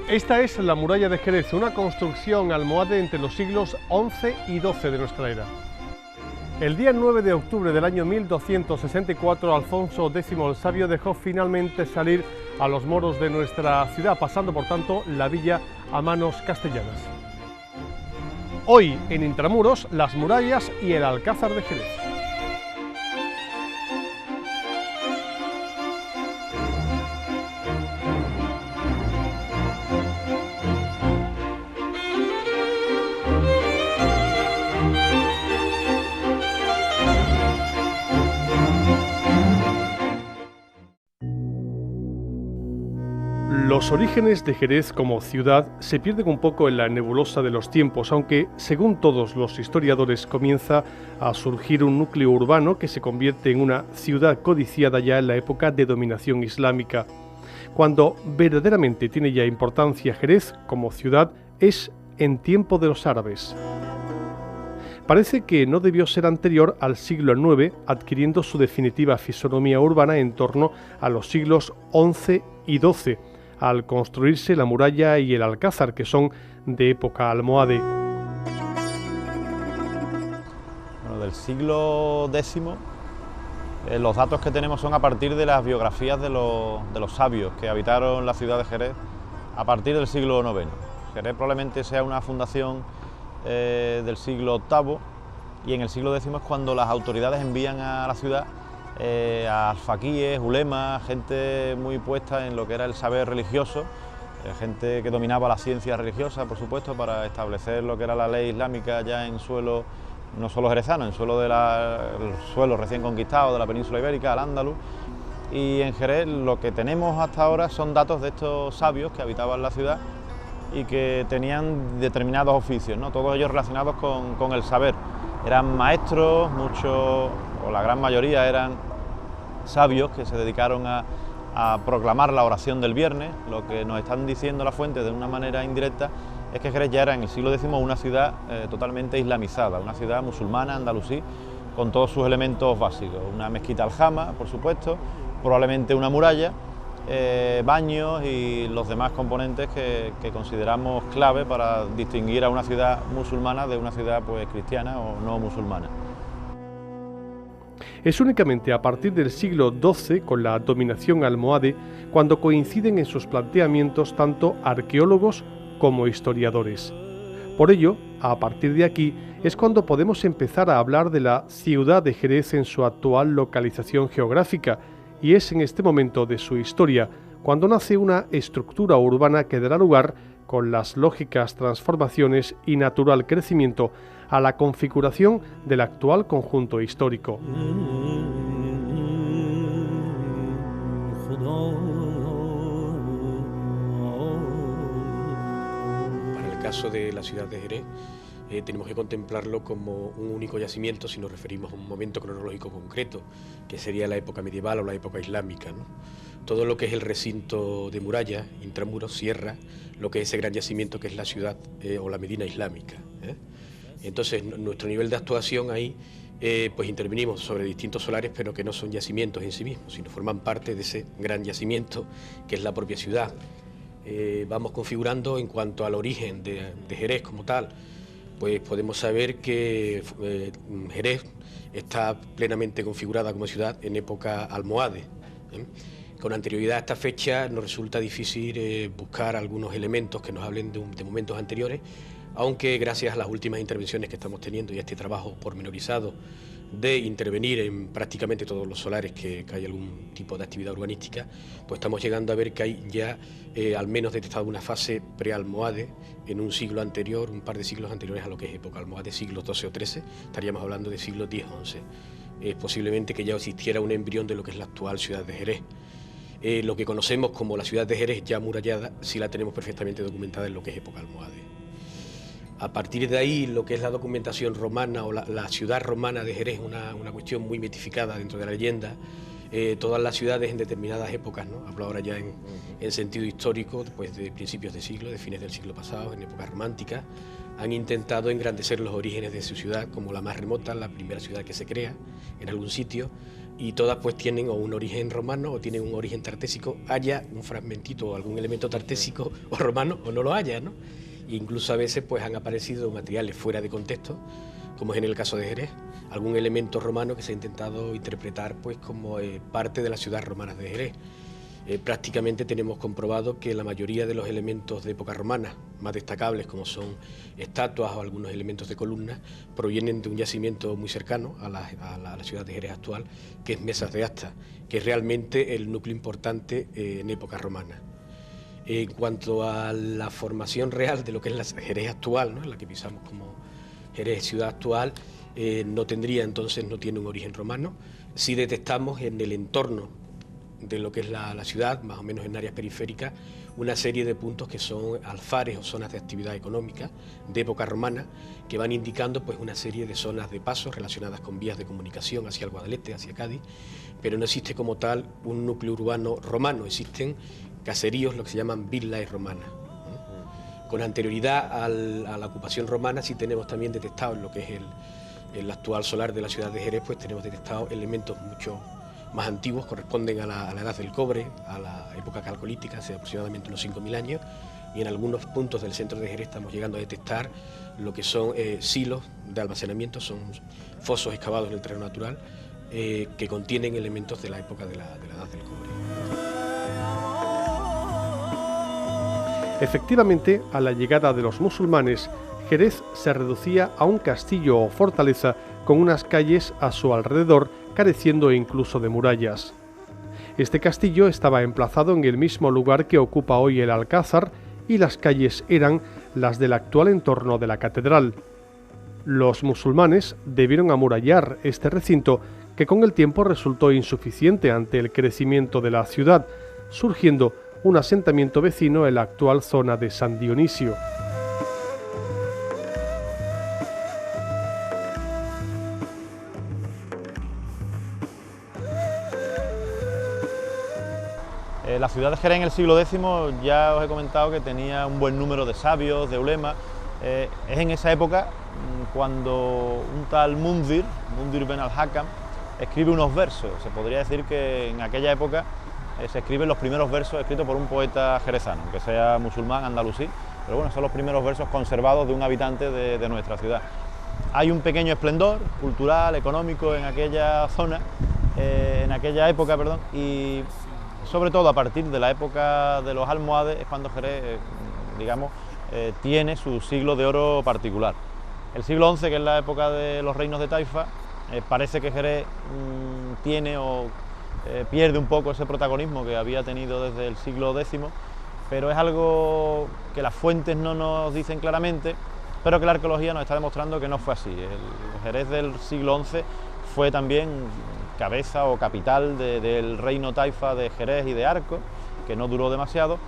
Esta es la muralla de Jerez, una construcción almohade entre los siglos XI y XII de nuestra era. El día 9 de octubre del año 1264, Alfonso X el Sabio dejó finalmente salir a los moros de nuestra ciudad, pasando por tanto la villa a manos castellanas. Hoy en Intramuros, las murallas y el Alcázar de Jerez. Los orígenes de Jerez como ciudad se pierden un poco en la nebulosa de los tiempos, aunque, según todos los historiadores, comienza a surgir un núcleo urbano que se convierte en una ciudad codiciada ya en la época de dominación islámica. Cuando verdaderamente tiene ya importancia Jerez como ciudad es en tiempo de los árabes. Parece que no debió ser anterior al siglo IX, adquiriendo su definitiva fisonomía urbana en torno a los siglos XI y XII, al construirse la muralla y el alcázar, que son de época almohade. Bueno, del siglo X, los datos que tenemos son a partir de las biografías de los sabios que habitaron la ciudad de Jerez a partir del siglo IX. Jerez probablemente sea una fundación del siglo VIII, y en el siglo X es cuando las autoridades envían a la ciudad a faquíes, ulemas, gente muy puesta en lo que era el saber religioso, gente que dominaba la ciencia religiosa, por supuesto, para establecer lo que era la ley islámica ya en suelo, no solo jerezano, en suelo el suelo recién conquistado de la península ibérica, al Andaluz. Y en Jerez lo que tenemos hasta ahora son datos de estos sabios que habitaban la ciudad y que tenían determinados oficios, ¿no? Todos ellos relacionados con el saber. Eran maestros, muchos, o la gran mayoría eran sabios que se dedicaron a proclamar la oración del viernes. Lo que nos están diciendo las fuentes de una manera indirecta es que Jerez ya era en el siglo X una ciudad totalmente islamizada, una ciudad musulmana, andalusí, con todos sus elementos básicos. Una mezquita aljama, por supuesto, probablemente una muralla, baños y los demás componentes que consideramos clave para distinguir a una ciudad musulmana de una ciudad pues cristiana o no musulmana. Es únicamente a partir del siglo XII, con la dominación almohade, cuando coinciden en sus planteamientos tanto arqueólogos como historiadores. Por ello, a partir de aquí, es cuando podemos empezar a hablar de la ciudad de Jerez en su actual localización geográfica, y es en este momento de su historia cuando nace una estructura urbana que dará lugar, con las lógicas transformaciones y natural crecimiento, a la configuración del actual conjunto histórico. Para el caso de la ciudad de Jerez, tenemos que contemplarlo como un único yacimiento si nos referimos a un momento cronológico concreto, que sería la época medieval o la época islámica, ¿no? Todo lo que es el recinto de muralla, Intramuros, cierra lo que es ese gran yacimiento que es la ciudad o la Medina islámica, ¿eh? Entonces, nuestro nivel de actuación ahí, pues intervenimos sobre distintos solares, pero que no son yacimientos en sí mismos, sino forman parte de ese gran yacimiento que es la propia ciudad. Vamos configurando en cuanto al origen de Jerez como tal, pues podemos saber que Jerez está plenamente configurada como ciudad en época almohade, ¿eh? Con anterioridad a esta fecha nos resulta difícil buscar algunos elementos que nos hablen de momentos anteriores, aunque gracias a las últimas intervenciones que estamos teniendo y a este trabajo pormenorizado de intervenir en prácticamente todos los solares que hay algún tipo de actividad urbanística, pues estamos llegando a ver que hay ya al menos detectado una fase pre-almohade en un siglo anterior, un par de siglos anteriores a lo que es época almohade, siglos XII o XIII, estaríamos hablando de siglos X-XI. Posiblemente que ya existiera un embrión de lo que es la actual ciudad de Jerez. Lo que conocemos como la ciudad de Jerez ya amurallada, sí la tenemos perfectamente documentada en lo que es época almohade. A partir de ahí, lo que es la documentación romana o la ciudad romana de Jerez, una cuestión muy mitificada dentro de la leyenda. Todas las ciudades en determinadas épocas, ¿no? Hablo ahora ya en sentido histórico, pues de principios de siglo, de fines del siglo pasado, en épocas románticas, han intentado engrandecer los orígenes de su ciudad como la más remota, la primera ciudad que se crea en algún sitio, y todas pues tienen o un origen romano o tienen un origen tartésico, haya un fragmentito o algún elemento tartésico o romano o no lo haya, ¿no? E incluso a veces pues han aparecido materiales fuera de contexto, como es en el caso de Jerez, algún elemento romano que se ha intentado interpretar pues como parte de la ciudad romana de Jerez. Prácticamente tenemos comprobado que la mayoría de los elementos de época romana, más destacables como son estatuas o algunos elementos de columnas, provienen de un yacimiento muy cercano a la ciudad de Jerez actual, que es Mesas de Asta, que es realmente el núcleo importante en época romana. En cuanto a la formación real de lo que es la Jerez actual, ¿no?, en la que pisamos como Jerez ciudad actual, no tiene un origen romano. Sí detectamos en el entorno de lo que es la ciudad, más o menos en áreas periféricas, una serie de puntos que son alfares o zonas de actividad económica de época romana, que van indicando pues una serie de zonas de paso relacionadas con vías de comunicación hacia el Guadalete, hacia Cádiz, pero no existe como tal un núcleo urbano romano, existen caseríos, lo que se llaman villae romanas. Con anterioridad a la ocupación romana sí tenemos también detectado en lo que es el actual solar de la ciudad de Jerez, pues tenemos detectado elementos mucho más antiguos, corresponden a la edad del cobre, a la época calcolítica, hace aproximadamente unos 5.000 años, y en algunos puntos del centro de Jerez estamos llegando a detectar lo que son silos de almacenamiento, son fosos excavados en el terreno natural que contienen elementos de la época de la edad del cobre. Efectivamente, a la llegada de los musulmanes, Jerez se reducía a un castillo o fortaleza con unas calles a su alrededor, careciendo incluso de murallas. Este castillo estaba emplazado en el mismo lugar que ocupa hoy el Alcázar y las calles eran las del actual entorno de la catedral. Los musulmanes debieron amurallar este recinto, que con el tiempo resultó insuficiente ante el crecimiento de la ciudad, surgiendo un asentamiento vecino en la actual zona de San Dionisio. La ciudad de Jerez en el siglo X, ya os he comentado que tenía un buen número de sabios, de ulemas. Es en esa época cuando un tal Mundir Ben al-Hakam, escribe unos versos. Se podría decir que en aquella época se escriben los primeros versos escritos por un poeta jerezano, que sea musulmán, andalusí, pero bueno, son los primeros versos conservados de un habitante de nuestra ciudad. Hay un pequeño esplendor cultural, económico en aquella zona, en aquella época, perdón, y sobre todo a partir de la época de los almohades es cuando Jerez, digamos, tiene su siglo de oro particular. El siglo XI, que es la época de los reinos de Taifa, parece que Jerez tiene o pierde un poco ese protagonismo que había tenido desde el siglo X, pero es algo que las fuentes no nos dicen claramente, pero que la arqueología nos está demostrando que no fue así. El Jerez del siglo XI fue también cabeza o capital del reino taifa de Jerez y de Arcos, que no duró demasiado,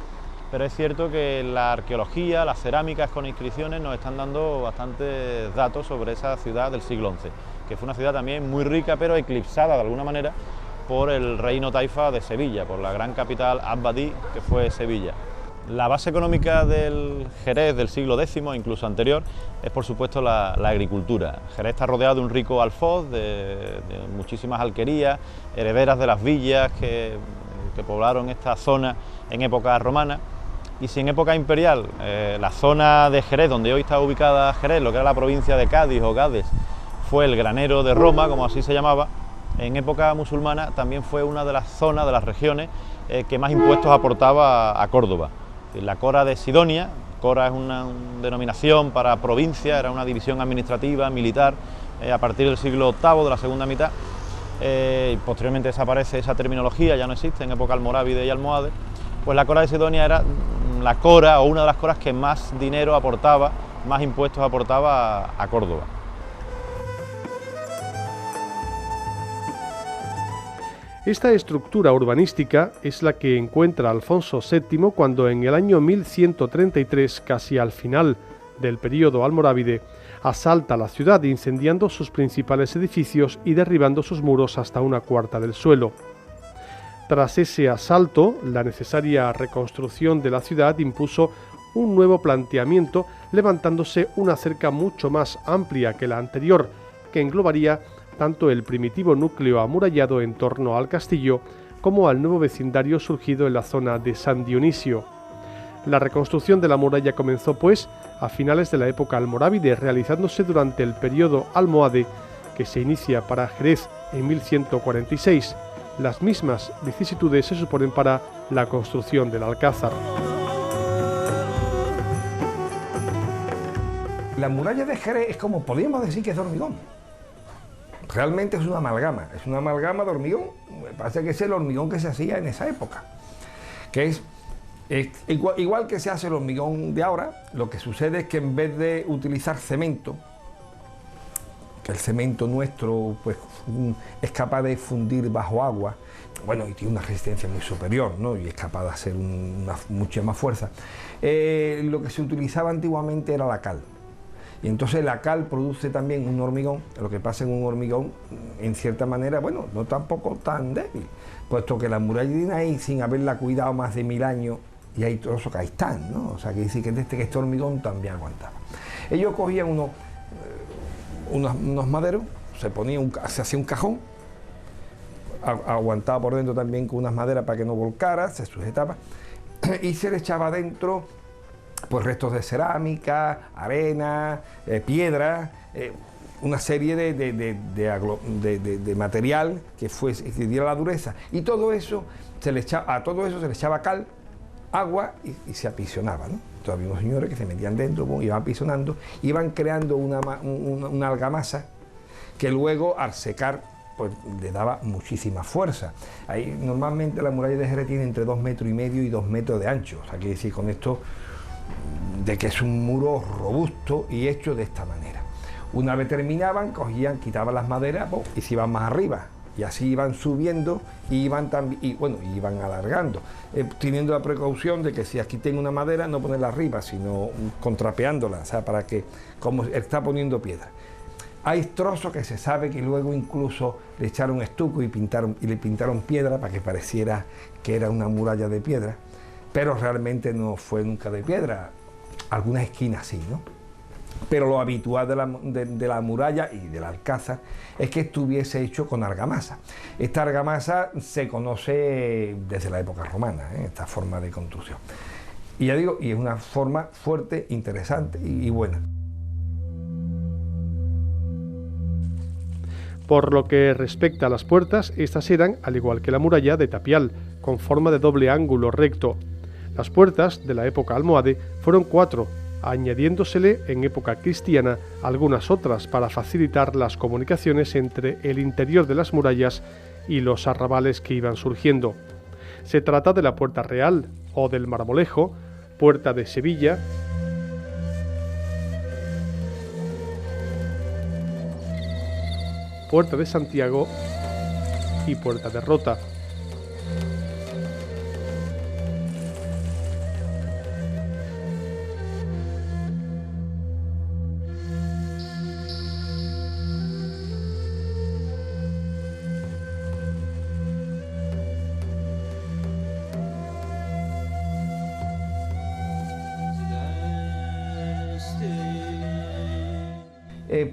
pero es cierto que la arqueología, las cerámicas con inscripciones nos están dando bastantes datos sobre esa ciudad del siglo XI, que fue una ciudad también muy rica, pero eclipsada de alguna manera por el reino taifa de Sevilla, por la gran capital Abbadí que fue Sevilla. La base económica del Jerez del siglo X, incluso anterior, es por supuesto la agricultura. Jerez está rodeado de un rico alfoz, de muchísimas alquerías, herederas de las villas que poblaron esta zona en época romana. Y si en época imperial la zona de Jerez, donde hoy está ubicada Jerez, lo que era la provincia de Cádiz o Gades, fue el granero de Roma, como así se llamaba, en época musulmana también fue una de las zonas, de las regiones, que más impuestos aportaba a Córdoba. La Cora de Sidonia, Cora es una denominación para provincia, era una división administrativa, militar, a partir del siglo VIII, de la segunda mitad. Posteriormente desaparece esa terminología, ya no existe en época almorávide y almohade. Pues la Cora de Sidonia era la cora o una de las coras que más dinero aportaba, más impuestos aportaba a Córdoba. Esta estructura urbanística es la que encuentra Alfonso VII cuando en el año 1133, casi al final del período almorávide, asalta la ciudad incendiando sus principales edificios y derribando sus muros hasta una cuarta del suelo. Tras ese asalto, la necesaria reconstrucción de la ciudad impuso un nuevo planteamiento, levantándose una cerca mucho más amplia que la anterior, que englobaría tanto el primitivo núcleo amurallado en torno al castillo como al nuevo vecindario surgido en la zona de San Dionisio. La reconstrucción de la muralla comenzó, pues, a finales de la época almorávide, realizándose durante el periodo almohade, que se inicia para Jerez en 1146. Las mismas vicisitudes se suponen para la construcción del Alcázar. La muralla de Jerez es como, podríamos decir que es de hormigón. Realmente es una amalgama de hormigón. Me parece que es el hormigón que se hacía en esa época, que es igual que se hace el hormigón de ahora. Lo que sucede es que en vez de utilizar cemento, que el cemento nuestro pues es capaz de fundir bajo agua, bueno, y tiene una resistencia muy superior, ¿no? Y es capaz de hacer mucha más fuerza. Lo que se utilizaba antiguamente era la cal. Y entonces la cal produce también un hormigón. Lo que pasa en un hormigón, en cierta manera, bueno, no tampoco tan débil, puesto que la muralla de Naí, sin haberla cuidado más de 1000 años, y hay trozos que ahí están, ¿no? O sea, que dice que este hormigón también aguantaba. Ellos cogían unos maderos, se hacía un cajón, aguantaba por dentro también con unas maderas para que no volcara, se sujetaba, y se le echaba dentro pues restos de cerámica, arena, piedra, una serie de material que diera la dureza, y todo eso a todo eso se le echaba cal, agua y se apisonaba, ¿no? Entonces había unos señores que se metían dentro, iban apisonando, iban creando una argamasa que luego al secar pues le daba muchísima fuerza. Ahí normalmente la muralla de Jerez tiene entre 2,5 metros y 2 metros de ancho, o sea, quiere decir con esto de que es un muro robusto y hecho de esta manera. Una vez terminaban, quitaban las maderas y se iban más arriba, y así iban subiendo y iban alargando, teniendo la precaución de que si aquí tengo una madera, no ponerla arriba, sino contrapeándola, o sea, para que, como está poniendo piedra. Hay trozos que se sabe que luego incluso le echaron estuco y le pintaron piedra para que pareciera que era una muralla de piedra, pero realmente no fue nunca de piedra. Algunas esquinas sí, ¿no? Pero lo habitual de la muralla y del Alcázar es que estuviese hecho con argamasa. Esta argamasa se conoce desde la época romana, esta forma de construcción. Y ya digo, y es una forma fuerte, interesante y buena. Por lo que respecta a las puertas, estas eran, al igual que la muralla, de tapial, con forma de doble ángulo recto. Las puertas de la época almohade fueron 4, añadiéndosele en época cristiana algunas otras para facilitar las comunicaciones entre el interior de las murallas y los arrabales que iban surgiendo. Se trata de la Puerta Real o del Marmolejo, Puerta de Sevilla, Puerta de Santiago y Puerta de Rota.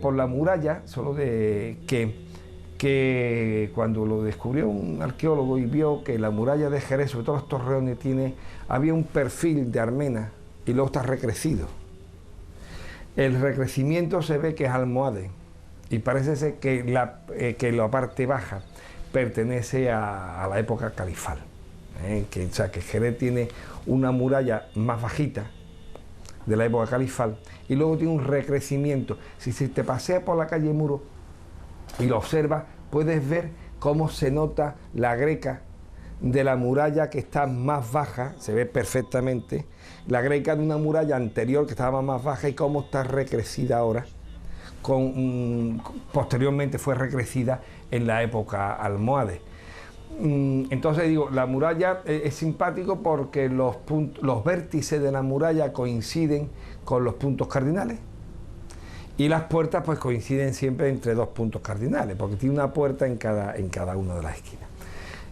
Por la muralla, solo de que cuando lo descubrió un arqueólogo y vio que la muralla de Jerez, sobre todo los torreones, había un perfil de armena y luego está recrecido. El recrecimiento se ve que es almohade y parece ser que la parte baja pertenece a la época califal, o sea, que Jerez tiene una muralla más bajita de la época califal y luego tiene un recrecimiento. Si te paseas por la calle Muro y lo observas, puedes ver cómo se nota la greca de la muralla que está más baja, se ve perfectamente, la greca de una muralla anterior que estaba más baja y cómo está recrecida ahora, posteriormente fue recrecida en la época almohade. Entonces digo, la muralla es simpático porque los vértices de la muralla coinciden con los puntos cardinales y las puertas pues coinciden siempre entre 2 puntos cardinales, porque tiene una puerta en cada una de las esquinas,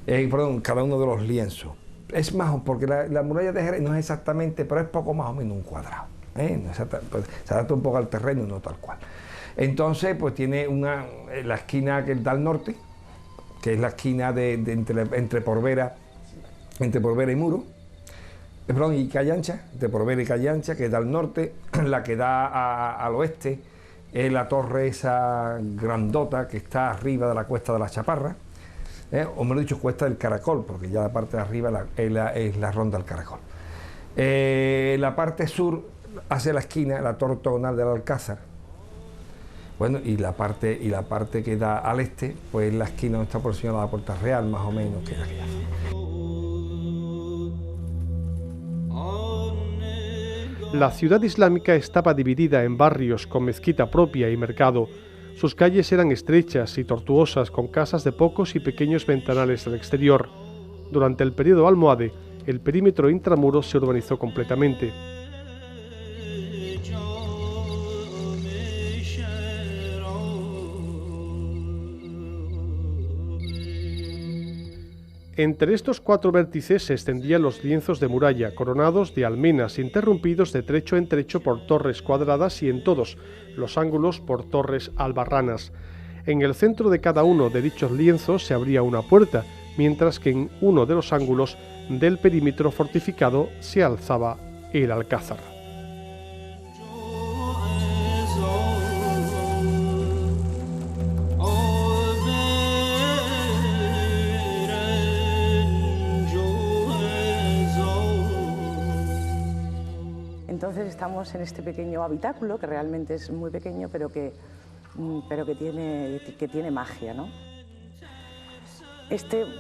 en cada uno de los lienzos. Es más, porque la muralla de Jerez no es exactamente, pero es poco más o menos un cuadrado, no pues, se adapta un poco al terreno y no tal cual. Entonces, pues tiene la esquina que da al norte, que es la esquina entre Porvera y Muro, perdón, y Callancha, entre Porvera y Callancha, que da al norte. La que da al oeste es la torre esa grandota que está arriba de la Cuesta de la Chaparra, o mejor dicho, Cuesta del Caracol, porque ya la parte de arriba es la Ronda del Caracol. La parte sur hace la esquina, la torre octogonal del Alcázar. Bueno, y la parte que da al este, pues la esquina donde está posicionada la Puerta Real, más o menos, que es aquella zona. La ciudad islámica estaba dividida en barrios con mezquita propia y mercado. Sus calles eran estrechas y tortuosas, con casas de pocos y pequeños ventanales al exterior. Durante el período almohade, el perímetro intramuros se urbanizó completamente. Entre estos 4 vértices se extendían los lienzos de muralla, coronados de almenas, interrumpidos de trecho en trecho por torres cuadradas y en todos los ángulos por torres albarranas. En el centro de cada uno de dichos lienzos se abría una puerta, mientras que en uno de los ángulos del perímetro fortificado se alzaba el alcázar. Entonces estamos en este pequeño habitáculo, que realmente es muy pequeño, pero que tiene magia, ¿no?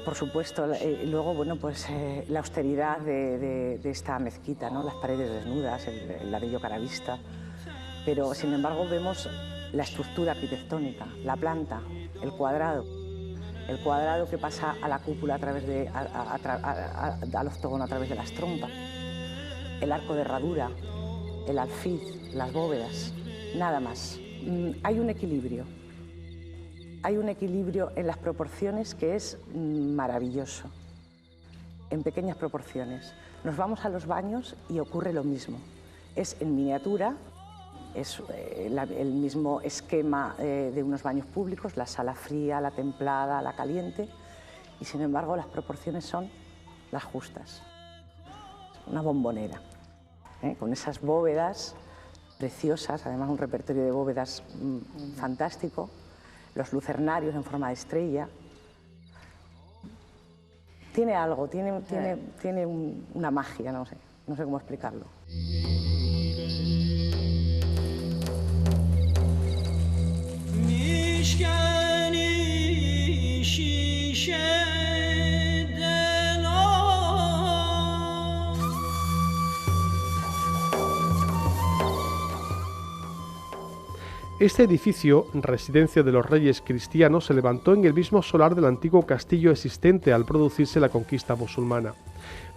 Por supuesto, luego, bueno, pues la austeridad de esta mezquita, ¿no? Las paredes desnudas, el ladrillo caravista, pero sin embargo vemos la estructura arquitectónica, la planta, el cuadrado que pasa a la cúpula a través al octógono a través de las trompas, el arco de herradura, el alfiz, las bóvedas, nada más. Hay un equilibrio en las proporciones que es maravilloso, en pequeñas proporciones. Nos vamos a los baños y ocurre lo mismo. Es en miniatura, es el mismo esquema de unos baños públicos, la sala fría, la templada, la caliente, y sin embargo las proporciones son las justas. Una bombonera, con esas bóvedas preciosas, además un repertorio de bóvedas fantástico, los lucernarios en forma de estrella. Tiene algo, tiene una magia, no sé cómo explicarlo. Este edificio, residencia de los reyes cristianos, se levantó en el mismo solar del antiguo castillo existente al producirse la conquista musulmana.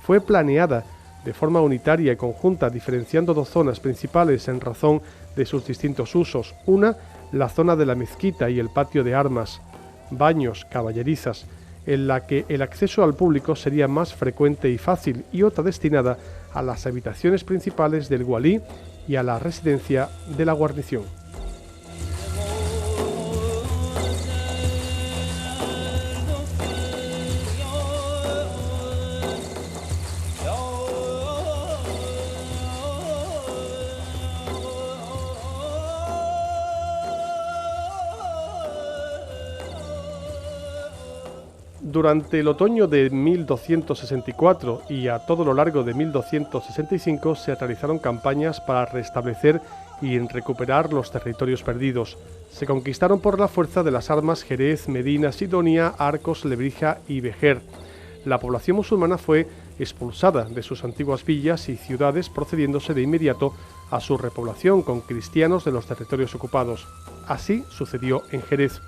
Fue planeada de forma unitaria y conjunta, diferenciando 2 zonas principales en razón de sus distintos usos. Una, la zona de la mezquita y el patio de armas, baños, caballerizas, en la que el acceso al público sería más frecuente y fácil, y otra destinada a las habitaciones principales del walí y a la residencia de la guarnición. Durante el otoño de 1264 y a todo lo largo de 1265 se realizaron campañas para restablecer y recuperar los territorios perdidos. Se conquistaron por la fuerza de las armas Jerez, Medina, Sidonia, Arcos, Lebrija y Vejer. La población musulmana fue expulsada de sus antiguas villas y ciudades, procediéndose de inmediato a su repoblación con cristianos de los territorios ocupados. Así sucedió en Jerez.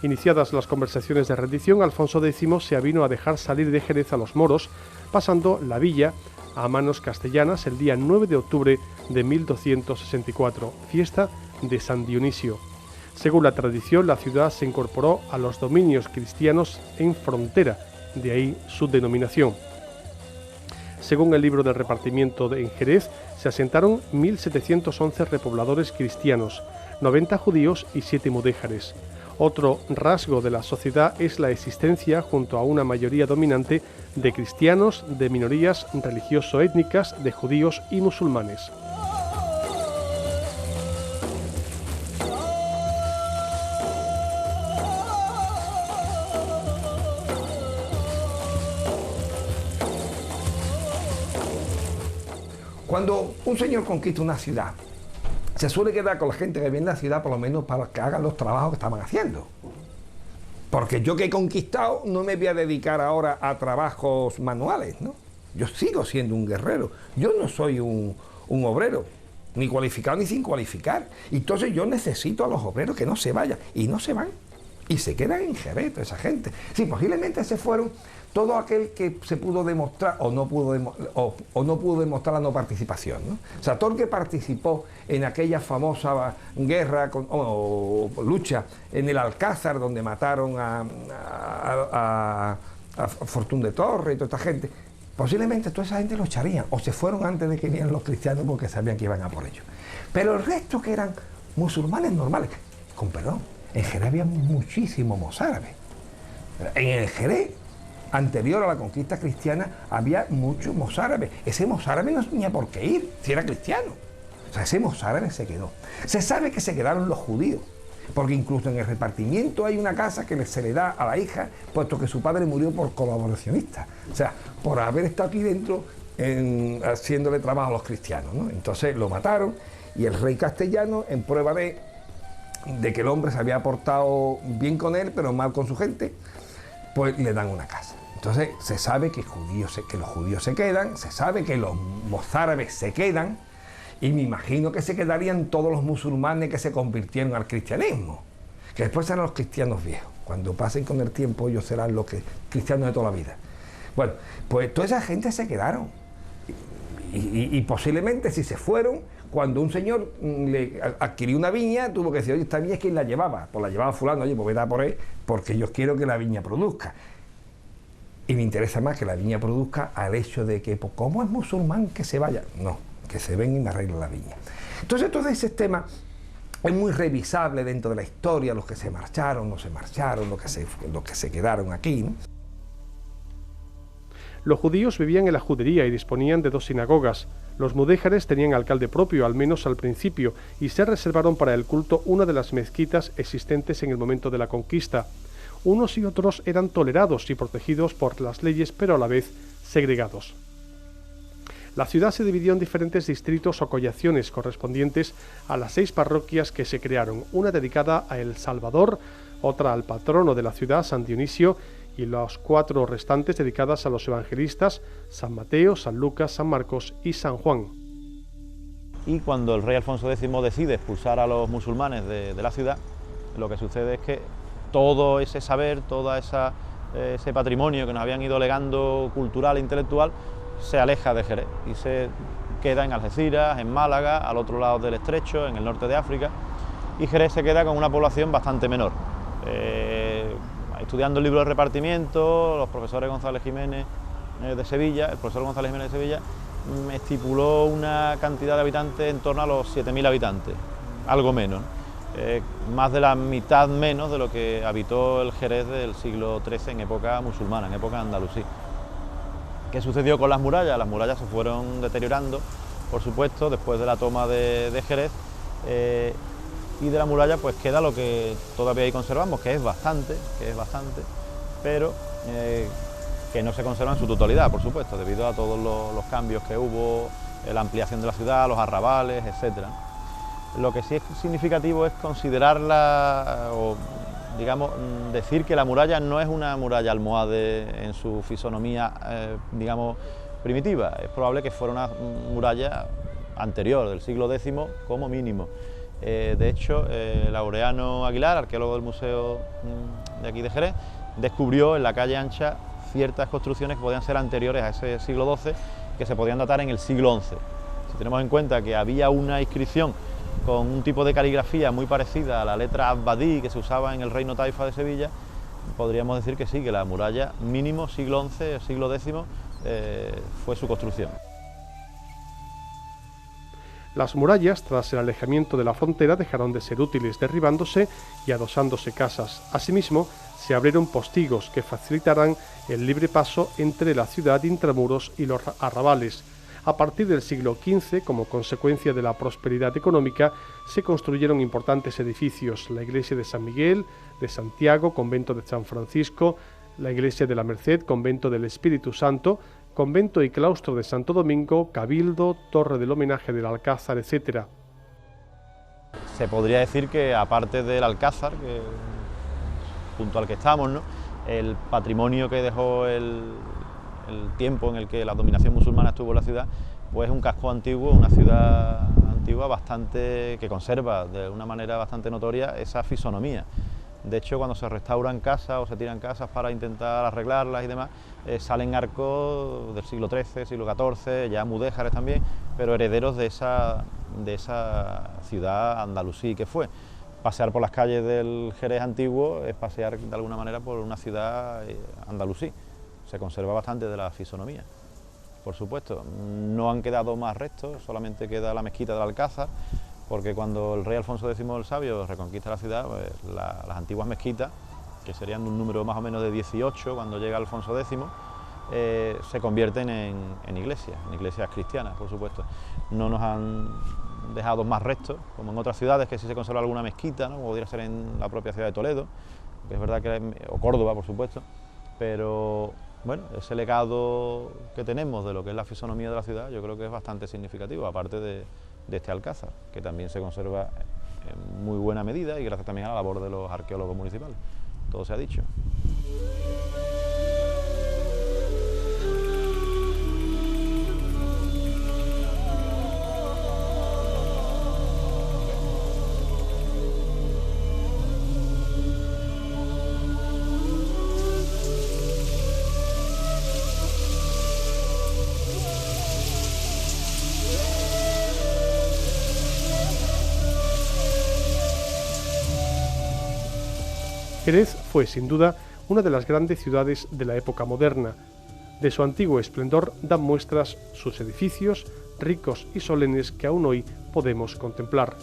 Iniciadas las conversaciones de rendición, Alfonso X se avino a dejar salir de Jerez a los moros, pasando la villa a manos castellanas el día 9 de octubre de 1264, fiesta de San Dionisio. Según la tradición, la ciudad se incorporó a los dominios cristianos en frontera, de ahí su denominación. Según el libro del repartimiento en Jerez, se asentaron 1.711 repobladores cristianos. 90 judíos y 7 mudéjares. Otro rasgo de la sociedad es la existencia, junto a una mayoría dominante, de cristianos, de minorías religioso-étnicas, de judíos y musulmanes. Cuando un señor conquista una ciudad, se suele quedar con la gente que vive en la ciudad, por lo menos para que hagan los trabajos que estaban haciendo. Porque yo que he conquistado no me voy a dedicar ahora a trabajos manuales, ¿no? Yo sigo siendo un guerrero. Yo no soy un obrero, ni cualificado ni sin cualificar. Entonces yo necesito a los obreros que no se vayan. Y no se van. Y se quedan en Jerez, toda esa gente. Sí, posiblemente se fueron todo aquel que se pudo demostrar o no pudo demostrar la no participación, ¿no? O sea, todo el que participó en aquella famosa guerra o lucha en el Alcázar, donde mataron a Fortún de Torres y toda esta gente, posiblemente toda esa gente lo echarían o se fueron antes de que vinieran los cristianos porque sabían que iban a por ellos. Pero el resto, que eran musulmanes normales, con perdón, en Jerez había muchísimos mozárabes. En el Jerez anterior a la conquista cristiana había muchos mozárabes. Ese mozárabe no tenía por qué ir si era cristiano. O sea, ese mozárabe se quedó. Se sabe que se quedaron los judíos, porque incluso en el repartimiento hay una casa que se le da a la hija, puesto que su padre murió por colaboracionista. O sea, por haber estado aquí dentro haciéndole trabajo a los cristianos, ¿no? Entonces lo mataron y el rey castellano, en prueba de que el hombre se había portado bien con él, pero mal con su gente, pues le dan una casa. Entonces se sabe que los judíos se quedan, se sabe que los mozárabes se quedan, y me imagino que se quedarían todos los musulmanes que se convirtieron al cristianismo, que después serán los cristianos viejos. Cuando pasen con el tiempo ellos serán los cristianos de toda la vida. Bueno, pues toda esa gente se quedaron. Y posiblemente si se fueron, cuando un señor le adquirió una viña, tuvo que decir, oye, esta viña es quien la llevaba. Pues la llevaba fulano, oye, pues vete a por él, porque yo quiero que la viña produzca. Y me interesa más que la viña produzca al hecho de que, pues, ¿cómo es musulmán que se vaya? No, que se venga y me arregle la viña. Entonces todo ese tema es muy revisable dentro de la historia, los que se marcharon, no se marcharon, los que se quedaron aquí, ¿no? Los judíos vivían en la judería y disponían de 2 sinagogas. Los mudéjares tenían alcalde propio, al menos al principio, y se reservaron para el culto una de las mezquitas existentes en el momento de la conquista. Unos y otros eran tolerados y protegidos por las leyes, pero a la vez segregados. La ciudad se dividió en diferentes distritos o collaciones correspondientes a las 6 parroquias que se crearon, una dedicada a El Salvador, otra al patrono de la ciudad, San Dionisio, y las 4 restantes dedicadas a los evangelistas, San Mateo, San Lucas, San Marcos y San Juan. Y cuando el rey Alfonso X decide expulsar a los musulmanes de la ciudad, lo que sucede es que todo ese saber, todo ese patrimonio que nos habían ido legando cultural e intelectual, se aleja de Jerez y se queda en Algeciras, en Málaga, al otro lado del estrecho, en el norte de África, y Jerez se queda con una población bastante menor. Estudiando el libro de repartimiento, los profesores González Jiménez de Sevilla, el profesor González Jiménez de Sevilla estipuló una cantidad de habitantes en torno a los 7.000 habitantes, algo menos, más de la mitad menos de lo que habitó el Jerez del siglo XIII en época musulmana, en época andalusí. ¿Qué sucedió con las murallas? Las murallas se fueron deteriorando, por supuesto, después de la toma de Jerez, y de la muralla pues queda lo que todavía ahí conservamos, que es bastante, pero que no se conserva en su totalidad, por supuesto, debido a todos los cambios que hubo, la ampliación de la ciudad, los arrabales, etc. Lo que sí es significativo es considerarla, o digamos, decir que la muralla no es una muralla almohade en su fisonomía, digamos, primitiva. Es probable que fuera una muralla anterior, del siglo X como mínimo. De hecho, Laureano Aguilar, arqueólogo del Museo de aquí de Jerez, descubrió en la calle Ancha ciertas construcciones que podían ser anteriores a ese siglo XII, que se podían datar en el siglo XI. Si tenemos en cuenta que había una inscripción con un tipo de caligrafía muy parecida a la letra Abbadí que se usaba en el Reino Taifa de Sevilla, podríamos decir que sí, que la muralla mínimo siglo XI, siglo X, fue su construcción. Las murallas, tras el alejamiento de la frontera, dejaron de ser útiles, derribándose y adosándose casas. Asimismo, se abrieron postigos que facilitarán el libre paso entre la ciudad intramuros y los arrabales. A partir del siglo XV, como consecuencia de la prosperidad económica, se construyeron importantes edificios: la iglesia de San Miguel, de Santiago, convento de San Francisco, la iglesia de la Merced, convento del Espíritu Santo, convento y claustro de Santo Domingo, cabildo, torre del homenaje del Alcázar, etc. Se podría decir que, aparte del Alcázar, junto al que estamos, ¿no?, el patrimonio que dejó el tiempo en el que la dominación musulmana estuvo en la ciudad, pues es un casco antiguo, una ciudad antigua bastante, que conserva de una manera bastante notoria esa fisonomía. De hecho, cuando se restauran casas o se tiran casas para intentar arreglarlas y demás, salen arcos del siglo XIII, siglo XIV, ya mudéjares también, pero herederos de esa ciudad andalusí que fue. Pasear por las calles del Jerez antiguo es pasear de alguna manera por una ciudad andalusí. Se conserva bastante de la fisonomía, por supuesto. No han quedado más restos, solamente queda la mezquita del Alcázar, porque cuando el rey Alfonso X el Sabio reconquista la ciudad, pues las antiguas mezquitas, que serían de un número más o menos de 18 cuando llega Alfonso X, se convierten en iglesias cristianas, por supuesto. No nos han dejado más restos, como en otras ciudades, que sí se conserva alguna mezquita, ¿no?, como podría ser en la propia ciudad de Toledo, que es verdad que, o Córdoba, por supuesto, pero bueno, ese legado que tenemos de lo que es la fisonomía de la ciudad, yo creo que es bastante significativo, aparte de este Alcázar, que también se conserva en muy buena medida y gracias también a la labor de los arqueólogos municipales. Todo se ha dicho. Jerez fue, sin duda, una de las grandes ciudades de la época moderna. De su antiguo esplendor dan muestras sus edificios, ricos y solemnes, que aún hoy podemos contemplar.